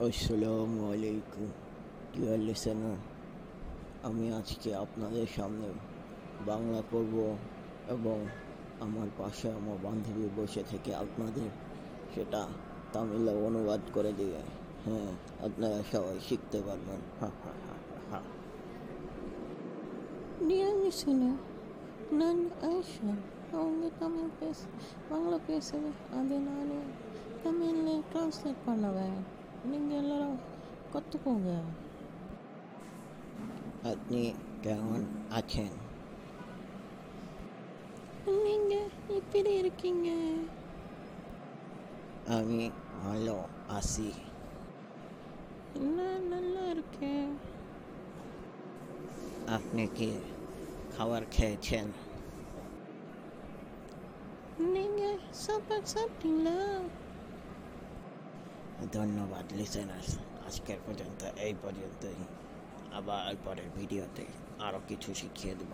আসসালামু আলাইকুম deer listener. আমি আজকে আপনাদের সামনে বাংলা পড়ব এবং আমার পাশে আমার বান্ধবী বসে থেকে আপনাদের সেটা তামিলে অনুবাদ করে দিবে। হ্যাঁ, আপনারা সবাই শিখতে পারবেন। হা হা হা হা। Dear listener, நான் ஆயிஷா அவங்க தமிழ் বাংলা பேசுவேன் அதை நானே தமிழில் ட்ரான்ஸ்லேட் பண்ணுவேன். நீங்கள் எல்லாரும் கற்றுக்கோங்க. আপনি কেমন আছেন? நீங்கள் எப்படி இருக்கீங்க? আমি ভালো আছি। நான் நல்லா இருக்கேன். আপনি কি খাবার খেয়েছেন? நீங்கள் சாப்பாடு சாப்பிட்டீங்களா? ধন্যবাদ লিসেনার্স, আজকের পর্যন্ত এই পর্যন্তই। আবার পরের ভিডিওতে আরও কিছু শিখিয়ে দেব।